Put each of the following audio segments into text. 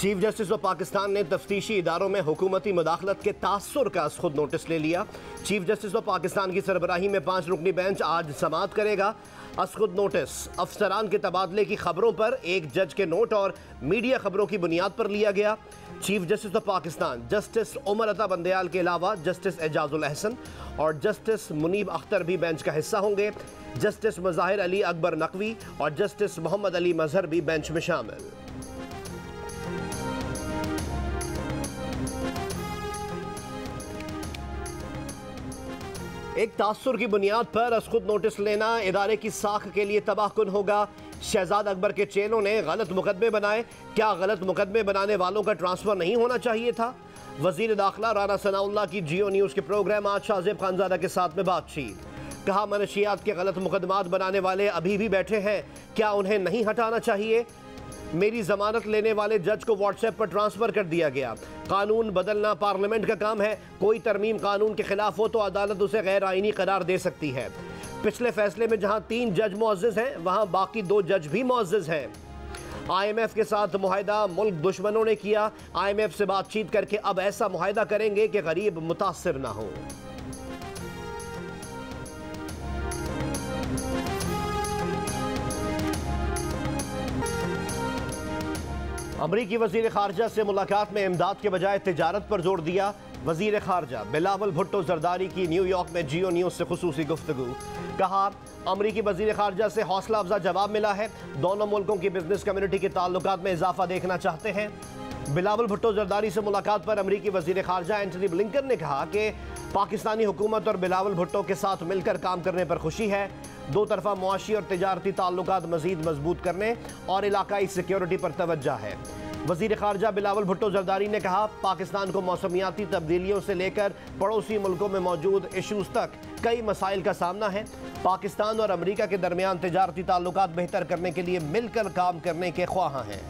Chief justice of Pakistan ने तफ्तीशी इदारों में हुकूमती मुदाखलत के तासुर का खुद नोटिस ले लिया। चीफ जस्टिस ऑफ पाकिस्तान की सरबराही में 5 रुकनी बेंच आज समाअत करेगा। असखुद नोटिस अफसरान के तबादले की खबरों पर एक जज के नोट और मीडिया खबरों की बुनियाद पर लिया गया। Chief justice of Pakistan justice Umar Ata Bandial के अलावा जस्टिस एजाजुल अहसन और जस्टिस मुनीब अख्तर भी बेंच का हिस्सा होंगे। जस्टिस मज़ाहिर अली अकबर नकवी और जस्टिस मोहम्मद अली मजहर भी बेंच में शामिल। एक तासुर की बुनियाद पर असखुद नोटिस लेना इदारे की साख के लिए तबाहकुन होगा। शहजाद अकबर के चेलों ने गलत मुकदमे बनाए, क्या गलत मुकदमे बनाने वालों का ट्रांसफर नहीं होना चाहिए था? वजीर दाखिला राना सनाउल्लाह की जियो न्यूज़ के प्रोग्राम आज शाहजेब खानजादा के साथ में बातचीत। कहा, मनशियात के गलत मुकदमात बनाने वाले अभी भी बैठे हैं, क्या उन्हें नहीं हटाना चाहिए? मेरी जमानत लेने वाले जज को व्हाट्सएप पर ट्रांसफ़र कर दिया गया। कानून बदलना पार्लियामेंट का काम है, कोई तरमीम कानून के खिलाफ हो तो अदालत उसे गैर आईनी करार दे सकती है। पिछले फैसले में जहां 3 जज मुअज़्ज़िज़ हैं वहां बाकी 2 जज भी मुअज़्ज़िज़ हैं। IMF के साथ मुआहदा मुल्क दुश्मनों ने किया, IMF से बातचीत करके अब ऐसा मुआहदा करेंगे कि गरीब मुतासिर ना हो। अमरीकी वजीर खारजा से मुलाकात में इमदाद के बजाय तिजारत पर जोर दिया। वजीर खारजा बिलावल भुट्टो जरदारी की न्यूयॉर्क में जियो न्यूज़ से खुसूसी गुफ्तगू। कहा, अमरीकी वजीर खारजा से हौसला अफजा जवाब मिला है, दोनों मुल्कों की बिजनेस कम्युनिटी के ताल्लुकात में इजाफा देखना चाहते हैं। बिलावल भुट्टो जरदारी से मुलाकात पर अमरीकी वजीर खारजा एंटनी ब्लिंकन ने कहा कि पाकिस्तानी हुकूमत और बिलावल भुट्टो के साथ मिलकर काम करने पर खुशी है। 2 तरफा मुआशी और तिजारती ताल्लुकात मजीद मजबूत करने और इलाकाई सिक्योरिटी पर तवज्जो है। वजीर खारजा बिलावल भुट्टो जरदारी ने कहा, पाकिस्तान को मौसमियाती तब्दीलियों से लेकर पड़ोसी मुल्कों में मौजूद इशूज़ तक कई मसाइल का सामना है। पाकिस्तान और अमरीका के दरमियान तिजारती ताल्लुकात बेहतर करने के लिए मिलकर काम करने के ख्वाह हैं।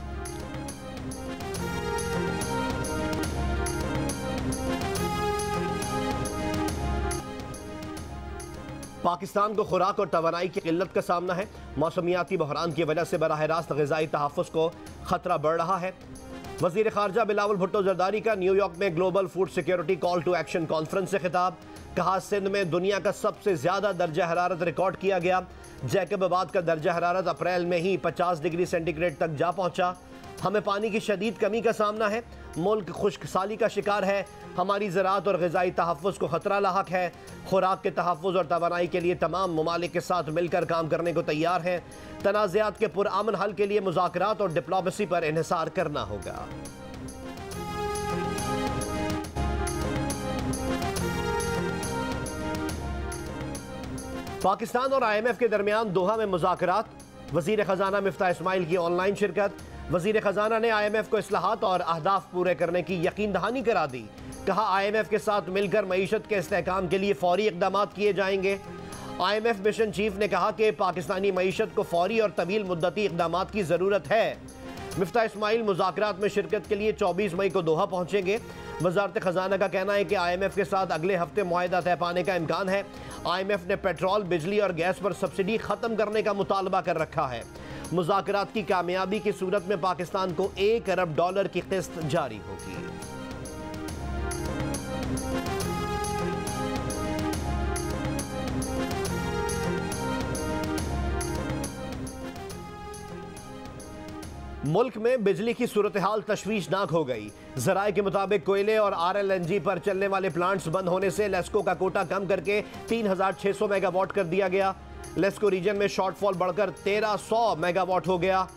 पाकिस्तान को खुराक और तवानाई की किल्लत का सामना है। मौसमियाती बहरान की वजह से बराह रास्त ग़िज़ाई तहफ़्फ़ुज़ को खतरा बढ़ रहा है। वज़ीर ख़ारजा बिलावल भुट्टो जरदारी का न्यूयॉर्क में global food security call to action conference से खिताब। कहा, सिंध में दुनिया का सबसे ज़्यादा दर्जा हरारत रिकॉर्ड किया गया। जैकबाबाद का दर्जा हरारत अप्रैल में ही 50 डिग्री सेंटीग्रेड तक जा पहुँचा। हमें पानी की शदीद कमी का सामना है, मुल्क खुश्कसाली का शिकार है, हमारी ज़राअत और ग़िज़ाई तहफ़्फ़ुज़ को ख़तरा लाहक है। खुराक के तहफ़्फ़ुज़ और तवानाई के लिए तमाम ममालिक के साथ मिलकर काम करने को तैयार हैं। तनाज़ात के पुरअमन हल के लिए मुज़ाकरात और डिप्लोमेसी पर इन्हिसार करना होगा। पाकिस्तान और IMF के दरमियान दोहा में मुज़ाकरात। वज़ीर ख़ज़ाना मिफ्ताह इस्माइल की ऑनलाइन शिरकत। वज़ीर ख़ज़ाना ने IMF को इस्लाहात और अहदाफ पूरे करने की यकीन दहानी करा दी। कहा, IMF के साथ मिलकर मईशत के इस्तेहकाम के लिए फ़ौरी इक़दामात किए जाएंगे। IMF मिशन चीफ ने कहा कि पाकिस्तानी मईशत को फ़ौरी और तवील मुद्दती इक़दामात की ज़रूरत है। मिफ्ताह इस्माइल मुज़ाकरात में शिरकत के लिए 24 मई को दोहा पहुँचेंगे। वज़ारत ख़ज़ाना का कहना है कि IMF के साथ अगले हफ्ते मुआहदा तय पाने का इम्कान है। IMF ने पेट्रोल, बिजली और गैस पर सब्सिडी ख़त्म करने का मुतालबा कर रखा है। मुज़ाकरात की कामयाबी की सूरत में पाकिस्तान को $1 अरब की किस्त जारी होगी। मुल्क में बिजली की सूरत हाल तशवीशनाक हो गई। ज़राए के मुताबिक कोयले और RLNG पर चलने वाले प्लांट्स बंद होने से लेस्को का कोटा कम करके 3600 मेगावाट कर दिया गया। लेस्को रीजन में शॉर्टफॉल बढ़कर 1300 मेगावाट हो गया।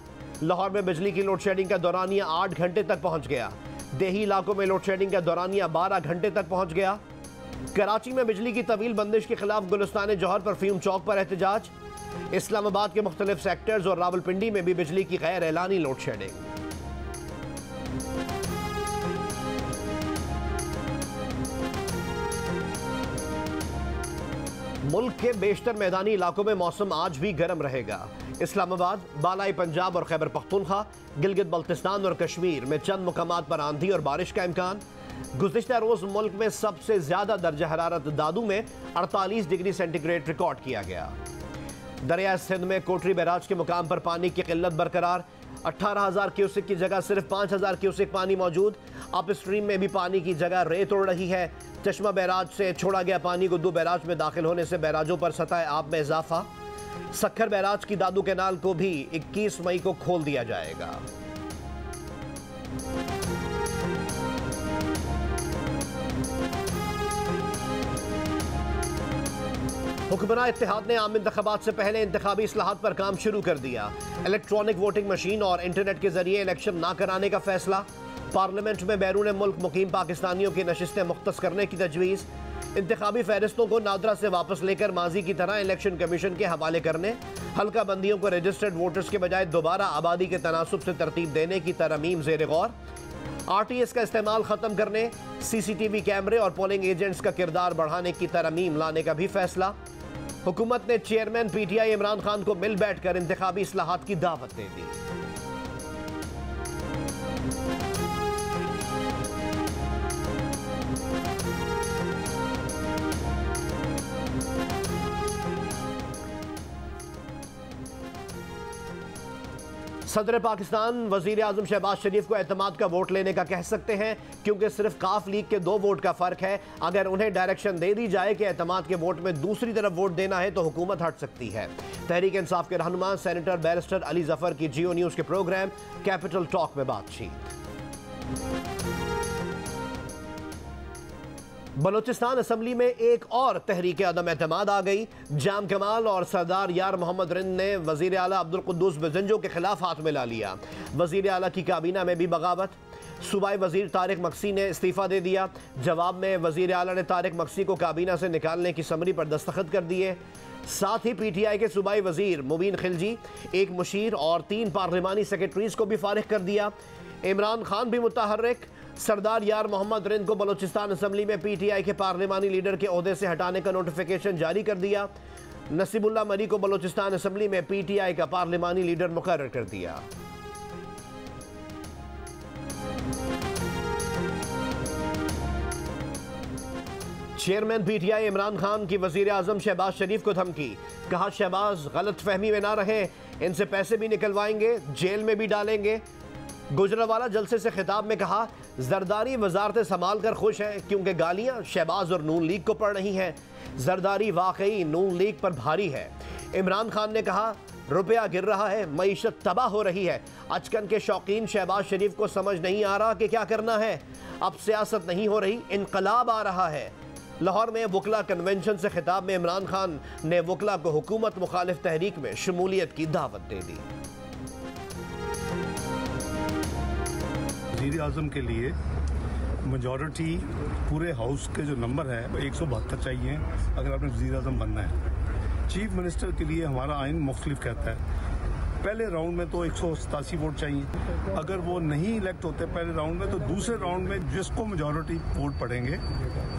लाहौर में बिजली की लोड शेडिंग का दौरानिया 8 घंटे तक पहुंच गया। देही इलाकों में लोड शेडिंग का दौरानिया 12 घंटे तक पहुंच गया। कराची में बिजली की तवील बंदिश के खिलाफ गुलिस्तान जौहर पर फ्यूम चौक पर एहतजाज। इस्लामाबाद के मुख्तलिफ सेक्टर्स और रावलपिंडी में भी बिजली की गैर एलानी लोड शेडिंग। मुल्क के बेशतर मैदानी इलाकों में मौसम आज भी गर्म रहेगा। इस्लामाबाद, बालाई पंजाब और खैबर पख्तूनख्वा, गिलगित बल्तिस्तान और कश्मीर में चंद मुकामात पर आंधी और बारिश का इम्कान। गुज़िश्ता रोज़ मुल्क में सबसे ज़्यादा दर्जा हरारत दादू में 48 डिग्री सेंटीग्रेड रिकॉर्ड किया गया। दरिया सिंध में कोटरी बैराज के मुकाम पर पानी की किल्लत बरकरार। 18,000 क्यूसेक की जगह सिर्फ 5,000 क्यूसेक पानी मौजूद। अप स्ट्रीम में भी पानी की जगह रेत उड़ रही है। चश्मा बैराज से छोड़ा गया पानी गुद्दू बैराज में दाखिल होने से बैराजों पर सतह आब में इजाफा। सक्खर बैराज की दादू कैनाल को भी 21 मई को खोल दिया जाएगा। हुक्मरान इत्तेहाद ने आम इंतखाबात से पहले इंतखाबी इस्लाहात पर काम शुरू कर दिया। इलेक्ट्रॉनिक वोटिंग मशीन और इंटरनेट के जरिए इलेक्शन ना कराने का फैसला। पार्लियामेंट में बैरून मुल्क मुकीम पाकिस्तानियों की नशिस्तें मुख्तस करने की तजवीज़। इंतखाबी फहरिस्तों को नादरा से वापस लेकर माजी की तरह इलेक्शन कमीशन के हवाले करने। हल्का बंदियों को रजिस्टर्ड वोटर्स के बजाय दोबारा आबादी के तनासुब से तरतीब देने की तरमीम ज़ेर गौर। RTS का इस्तेमाल ख़त्म करने, CCTV कैमरे और पोलिंग एजेंट्स का किरदार बढ़ाने की तरमीम लाने का भी फैसला। हुकूमत ने चेयरमैन PTI इमरान खान को मिल बैठकर इंतखाबी इस्लाहात की दावत दे दी। सदर पाकिस्तान वजीर आजम शहबाज शरीफ को एतमाद का वोट लेने का कह सकते हैं, क्योंकि सिर्फ काफ लीग के 2 वोट का फर्क है। अगर उन्हें डायरेक्शन दे दी जाए कि एतमाद के वोट में दूसरी तरफ वोट देना है तो हुकूमत हट सकती है। तहरीक इंसाफ के रहनुमा सेनेटर बैरिस्टर अली जफर की जियो न्यूज के प्रोग्राम कैपिटल टॉक में बातचीत। बलोचिस्तान असम्बली में एक और तहरीक अदम एतमाद आ गई। जाम कमाल और सरदार यार मोहम्मद रिंद ने वजीर आला अब्दुल कुद्दूस बेजंजो के खिलाफ हाथ मिला लिया। वजीर आला की काबीना में भी बगावत। सूबाई वजीर तारिक मक्सी ने इस्तीफ़ा दे दिया। जवाब में वजीर आला ने तारिक मक्सी को काबीना से निकालने की समरी पर दस्तखत कर दिए। साथ ही PTI के सूबाई वजीर मुबीन खिलजी, एक मुशीर और 3 पार्लिमानी सेक्रेटरीज को भी फारिग कर दिया। इमरान खान भी मुतहर्रिक। सरदार यार मोहम्मद रिंद को बलोचिस्तान असम्बली में PTI के पार्लिमानी लीडर के ओहदे से हटाने का नोटिफिकेशन जारी कर दिया। नसीबुल्लाह मरी को बलोचिस्तान असम्बली में PTI का पार्लिमानी लीडर मुकर्रर कर दिया। चेयरमैन PTI इमरान खान की वजीर आजम शहबाज शरीफ को धमकी। कहा शहबाज गलत फहमी में ना रहे, इनसे पैसे भी निकलवाएंगे, जेल में भी डालेंगे। गुजरावाला जलसे से खिताब में कहा जरदारी वजारतें संभाल कर खुश हैं, क्योंकि गालियां शहबाज और नून लीग को पड़ रही हैं। जरदारी वाकई नून लीग पर भारी है। इमरान खान ने कहा रुपया गिर रहा है, मईशत तबाह हो रही है। अचकन के शौकीन शहबाज शरीफ को समझ नहीं आ रहा कि क्या करना है। अब सियासत नहीं हो रही, इनकलाब आ रहा है। लाहौर में वकला कन्वेंशन से खिताब में इमरान खान ने वकला को हुकूमत मुखालिफ तहरीक में शमूलियत की दावत दे दी। वज़ीर आज़म के लिए मेजॉरिटी पूरे हाउस के जो नंबर है वो 172 चाहिए अगर आपने वज़ीर आज़म बनना है। चीफ मिनिस्टर के लिए हमारा आइन मुख्तलिफ कहता है। पहले राउंड में तो 187 वोट चाहिए। अगर वो नहीं इलेक्ट होते पहले राउंड में तो दूसरे राउंड में जिसको मेजॉरिटी वोट पड़ेंगे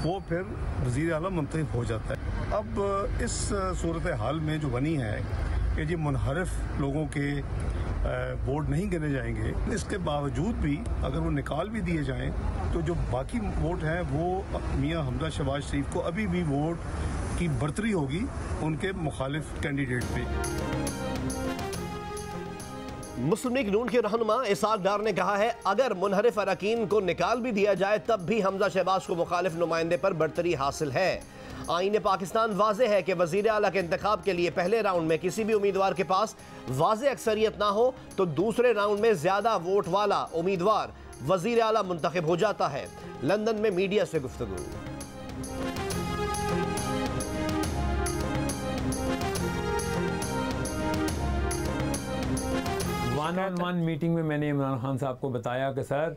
वो फिर वज़ीर आला मुंतखब हो जाता है। अब इस सूरत हाल में जो बनी है कि जी मुनहरिफ लोगों के वोट नहीं गिने जाएंगे, इसके बावजूद भी अगर वो निकाल भी दिए जाएं तो जो बाकी वोट हैं वो मियां हमजा शहबाज शरीफ को अभी भी वोट की बढ़तरी होगी उनके मुखालिफ कैंडिडेट पे। मुस्लिम लीग नून के रहनुमा इसाक डार ने कहा है अगर मुनहरिफ अरकान को निकाल भी दिया जाए तब भी हमजा शहबाज को मुखालिफ नुमाइंदे पर बढ़तरी हासिल है। आईन पाकिस्तान वाज़ेह है कि वज़ीर आला के इंतखाब के लिए पहले राउंड में किसी भी उम्मीदवार के पास वाज़ेह अक्सरियत ना हो तो दूसरे राउंड में ज्यादा वोट वाला उम्मीदवार वज़ीर आला मुंतखब हो जाता है। लंदन में मीडिया से गुफ्तगू। 1-on-1 मीटिंग में मैंने इमरान खान साहब को बताया कि सर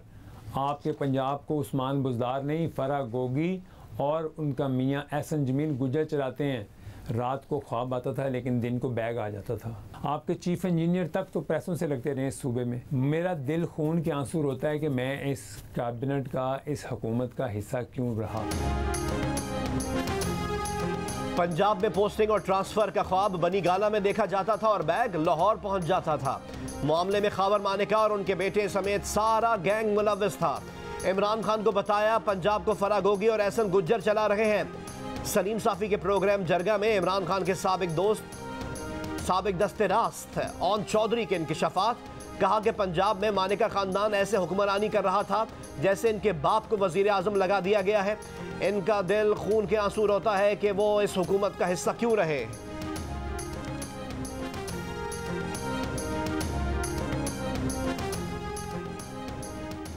आपके पंजाब को उस्मान बुज़दार नहीं फरा गोगी और उनका मियाँ एहसन जमील गुजर चलाते हैं। रात को ख्वाब आता था लेकिन दिन को बैग आ जाता था। आपके चीफ इंजीनियर तक तो पैसों से लगते रहे इस सूबे में। मेरा दिल खून के आंसू रोता है कि मैं इस कैबिनेट का, इस हुकूमत का हिस्सा क्यों रहा। पंजाब में पोस्टिंग और ट्रांसफर का ख्वाब बनी गाला में देखा जाता था और बैग लाहौर पहुंच जाता था। मामले में खावर मानिका और उनके बेटे समेत सारा गैंग मुलव्विस था। इमरान खान को बताया पंजाब को फराह गोगी और एहसन गुज्जर चला रहे हैं। सलीम साफी के प्रोग्राम जरगा में इमरान खान के साबिक दोस्त साबिक दस्ते रास्त ऑन चौधरी के इंकिशाफात। कहा कि पंजाब में मानेका खानदान ऐसे हुक्मरानी कर रहा था जैसे इनके बाप को वजीर आजम लगा दिया गया है। इनका दिल खून के आंसू रोता है कि वो इस हुकूमत का हिस्सा क्यों रहे।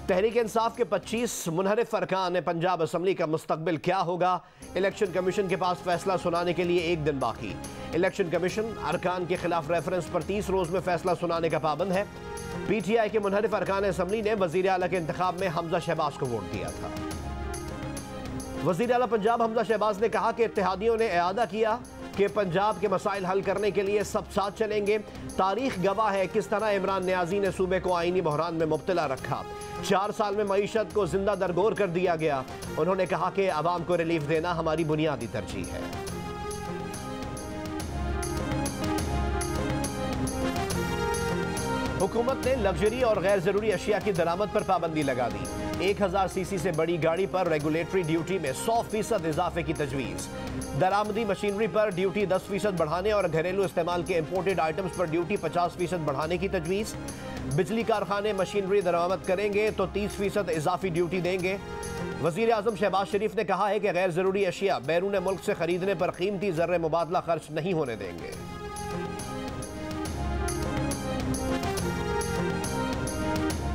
तहरीक इंसाफ के 25 मुनहरिफ अरकान ने पंजाब असम्बली का मुस्तकबिल क्या होगा। इलेक्शन कमीशन के पास फैसला सुनाने के लिए 1 दिन बाकी। इलेक्शन कमीशन अरकान के खिलाफ रेफरेंस पर 30 रोज में फैसला सुनाने का पाबंद है। PTI के मुनहरिफ अरकान असम्बली ने वजीर आला के इंतखाब में हमजा शहबाज को वोट दिया था। वजीर आला पंजाब हमजा शहबाज ने कहा कि इत्तेहादियों ने इआदा किया कि पंजाब के मसाइल हल करने के लिए सब साथ चलेंगे। तारीख गवाह है किस तरह इमरान नियाजी ने सूबे को आईनी बहरान में मुब्तला रखा। 4 साल में मईशत को जिंदा दरगोर कर दिया गया। उन्होंने कहा कि अवाम को रिलीफ देना हमारी बुनियादी तरजीह है। हुकूमत ने लग्जरी और गैर जरूरी अशिया की दरामद पर पाबंदी लगा दी। 1000 सीसी से बड़ी गाड़ी पर रेगुलेटरी ड्यूटी में 100% इजाफे की तजवीज़। दरामदी मशीनरी पर ड्यूटी 10% बढ़ाने और घरेलू इस्तेमाल के इम्पोर्टेड आइटम्स पर ड्यूटी 50% बढ़ाने की तजवीज़। बिजली कारखाने मशीनरी दरामद करेंगे तो 30% इजाफी ड्यूटी देंगे। वज़ीर आज़म शहबाज शरीफ ने कहा है कि गैर ज़रूरी अशिया बैरून मुल्क से खरीदने पर कीमती ज़र्रे मुबादला खर्च नहीं होने देंगे।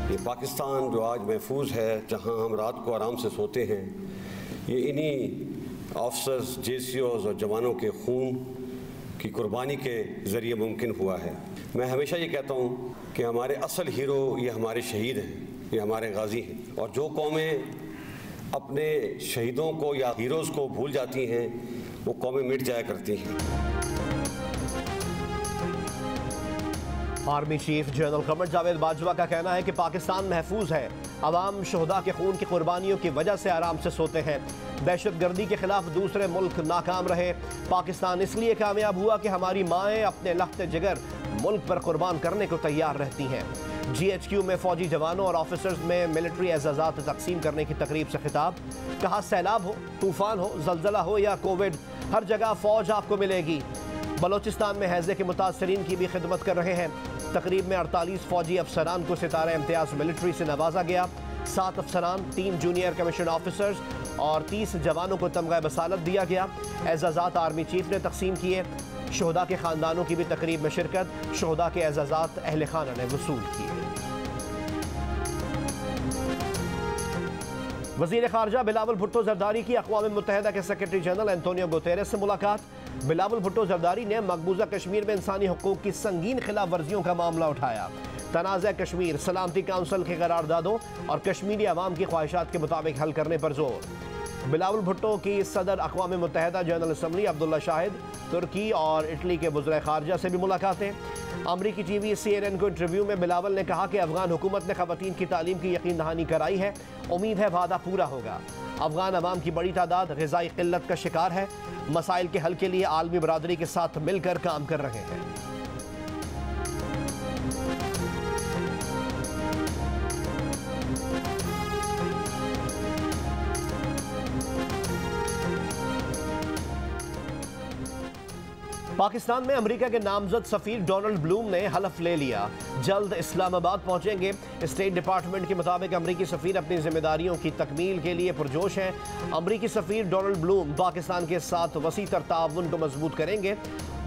ये पाकिस्तान जो आज महफूज है, जहां हम रात को आराम से सोते हैं, ये इन्हीं ऑफिसर्स, JCOs और जवानों के खून की कुर्बानी के ज़रिए मुमकिन हुआ है। मैं हमेशा ये कहता हूँ कि हमारे असल हीरो ये हमारे शहीद हैं, ये हमारे गाजी हैं। और जो कौमें अपने शहीदों को या हीरोज़ को भूल जाती हैं, वो कौमें मिट जाया करती हैं। Army chief general Qamar Javed Bajwa का कहना है कि पाकिस्तान महफूज है। अवाम शहदा के खून की कुर्बानियों की वजह से आराम से सोते हैं। दहशतगर्दी के खिलाफ दूसरे मुल्क नाकाम रहे। पाकिस्तान इसलिए कामयाब हुआ कि हमारी माएँ अपने लख्त जिगर मुल्क पर कुर्बान करने को तैयार रहती हैं। GHQ में फौजी जवानों और ऑफिसर्स में मिलिट्री एजाज़ात तकसीम करने की तकरीब से खिताब। कहा सैलाब हो, तूफान हो, जलजला हो या कोविड, हर जगह फौज आपको मिलेगी। बलोचिस्तान में हैज़े के मुतासरीन की भी खिदमत कर रहे हैं। तकरीब में 48 फौजी अफसरान को सितारा इम्तियाज़ मिलिट्री से नवाजा गया। 7 अफसरान, 3 जूनियर कमीशन ऑफिसर्स और 30 जवानों को तमगा बसालत दिया गया। एजाज़ात आर्मी चीफ ने तकसीम किए। शहदा के ख़ानदानों की भी तकरीब में शिरकत। शहदा के एजाज़ात अहले खाना ने वसूल किए। वज़ीर ख़ारजा बिलावल भुट्टो ज़रदारी की अक़वाम मुत्तहिदा के सेक्रेटरी जनरल एंटोनियो गुतेरेस से मुलाकात। बिलावल भुट्टो ज़रदारी ने मकबूजा कश्मीर में इंसानी हुकूक की संगीन खिलाफ वर्जियों का मामला उठाया। तनाज़ा कश्मीर सलामती काउंसिल के करारदादों और कश्मीरी अवाम की ख्वाहिशात के मुताबिक हल करने पर जोर। बिलावल भुट्टो की सदर अक़वाम मुत्तहिदा जनरल असम्बली अब्दुल्ला शाहिद, तुर्की और इटली के वज़ीर ख़ारजा से भी मुलाकातें। अमरीकी TV CNN को इंटरव्यू में बिलावल ने कहा कि अफ़गान हुकूमत ने ख़वातीन की तालीम की यकीन दहानी कराई है। उम्मीद है वादा पूरा होगा। अफ़गान अवाम की बड़ी तादाद ग़िज़ाई क़िल्लत का शिकार है। मसाइल के हल के लिए आलमी बरादरी के साथ मिलकर काम कर रहे हैं। पाकिस्तान में अमेरिका के नामजद सफीर डोनाल्ड ब्लूम ने हलफ ले लिया, जल्द इस्लामाबाद पहुंचेंगे। स्टेट डिपार्टमेंट के मुताबिक अमेरिकी सफीर अपनी जिम्मेदारियों की तकमील के लिए पुरजोश हैं। अमेरिकी सफीर डोनाल्ड ब्लूम पाकिस्तान के साथ वसी तर ताउन को मजबूत करेंगे।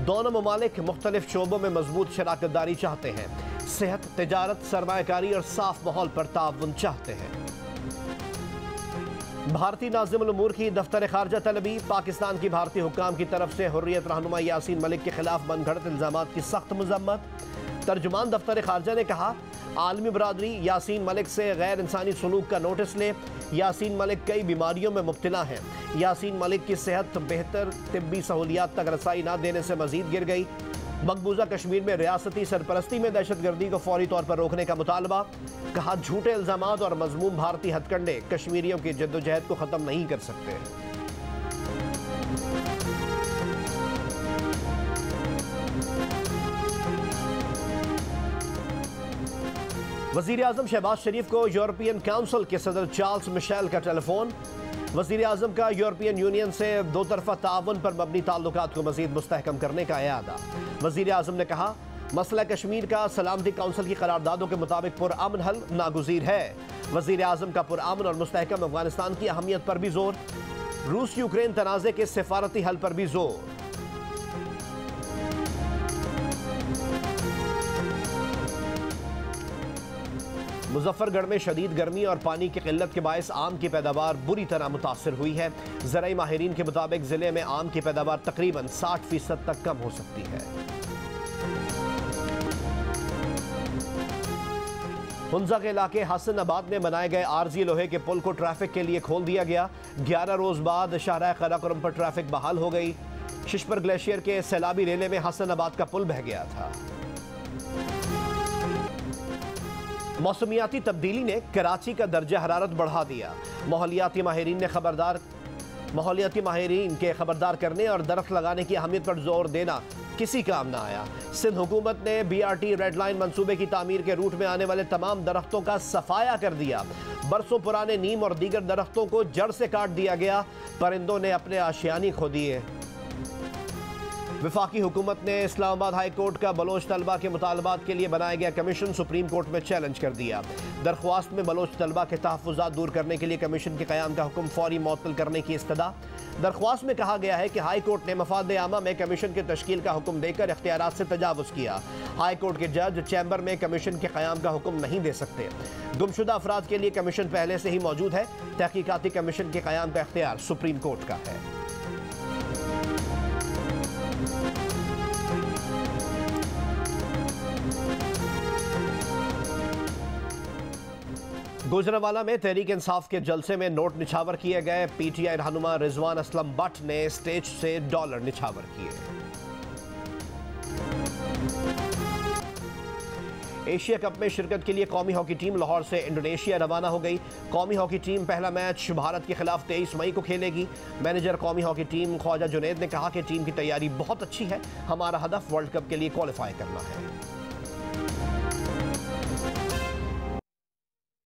दोनों ममालिक मुख्तलिफ शोबों में मजबूत शराकत दारी चाहते हैं। सेहत, तिजारत, सरमायाकारी और साफ माहौल पर ताउन चाहते हैं। भारतीय नाज़िमुल उमूर की दफ्तर खारजा तलबी। पाकिस्तान की भारतीय हुक्काम की तरफ से हुर्रियत रहनुमा यासीन मलिक के खिलाफ मनगढ़ंत इल्ज़ामात की सख्त मज़म्मत। तर्जुमान दफ्तर खारजा ने कहा, आलमी बरादरी यासीन मलिक से गैर इंसानी सलूक का नोटिस ले। यासीन मलिक कई बीमारियों में मुब्तला हैं। यासीन मलिक की सेहत बेहतर तिब्बी सहूलियात तक रसाई न देने से मजीद गिर गई। मकबूजा कश्मीर में रियासती सरपरस्ती में दहशतगर्दी को फौरी तौर पर रोकने का मुतालबा। कहा, झूठे इल्ज़ामात और मज़मूम भारतीय हथकंडे कश्मीरियों की जद्दोजहद को ख़त्म नहीं कर सकते। वज़ीर आज़म शहबाज शरीफ को यूरोपियन काउंसिल के सदर चार्ल्स मिशेल का टेलीफोन। वज़ीर आज़म का यूरोपियन यूनियन से दो तरफ़ा ताउन पर मबनी ताल्लुकात को मज़ीद मुस्तहकम करने का इरादा। वज़ीर आज़म ने कहा, मसला कश्मीर का सलामती काउंसिल की करारदादों के मुताबिक पुरअमन हल नागुज़ीर है। वज़ीर आज़म का पुरअमन और मुस्तहकम अफगानिस्तान की अहमियत पर भी जोर। रूस यूक्रेन तनाज़े के सिफारती हल पर भी जोर। मुजफ्फरगढ़ में शदीद गर्मी और पानी की किल्लत के बायस आम की पैदावार बुरी तरह मुतासर हुई है। ज़राई माहिरीन के मुताबिक ज़िले में आम की पैदावार तकरीबन 60% तक कम हो सकती है। हुंजा के इलाके हसनाबाद में बनाए गए आरजी लोहे के पुल को ट्रैफिक के लिए खोल दिया गया। 11 रोज बाद शाहराह कराकोरम पर ट्रैफिक बहाल हो गई। शिशपर ग्लेशियर के सैलाबी रेले में हसनाबाद का पुल बह गया था। मौसमियाती तब्दीली ने कराची का दर्जा हरारत बढ़ा दिया। माहौलियाती माहिरीन के खबरदार करने और दरख्त लगाने की अहमियत पर जोर देना किसी काम ना आया। सिंध हुकूमत ने BRT रेड लाइन मंसूबे की तामीर के रूट में आने वाले तमाम दरख्तों का सफाया कर दिया। बरसों पुराने नीम और दीगर दरख्तों को जड़ से काट दिया गया। परिंदों ने अपने आशियानी खो दिए। वफाकी हुकूमत ने इस्लामाबाद हाई कोर्ट का बलोच तलबा के मुतालबात के लिए बनाया गया कमीशन सुप्रीम कोर्ट में चैलेंज कर दिया। दरख्वास्त में बलोच तलबा के तहफ़्फ़ुज़ात दूर करने के लिए कमीशन के क़याम का हुक्म फौरी मुअत्तल करने की इस्तदा। दरख्वास्त में कहा गया है कि हाई कोर्ट ने मफाद आमा में कमीशन की तश्कील का हुक्म देकर इख्तियारात से तजावुज़ किया। हाई कोर्ट के जज चैम्बर में कमीशन के क़याम का हुक्म नहीं दे सकते। गुमशुदा अफराद के लिए कमीशन पहले से ही मौजूद है। तहकीकाती कमीशन के क़याम का इख्तियार सुप्रीम कोर्ट का है। गुजरांवाला में तहरीक इंसाफ के जलसे में नोट निछावर किए गए। PTI रहनुमा रिजवान असलम बट ने स्टेज से डॉलर निछावर किए। एशिया कप में शिरकत के लिए कौमी हॉकी टीम लाहौर से इंडोनेशिया रवाना हो गई। कौमी हॉकी टीम पहला मैच भारत के खिलाफ 23 मई को खेलेगी। मैनेजर कौमी हॉकी टीम ख्वाजा जुनैद ने कहा कि टीम की तैयारी बहुत अच्छी है। हमारा हदफ वर्ल्ड कप के लिए क्वालिफाई करना है।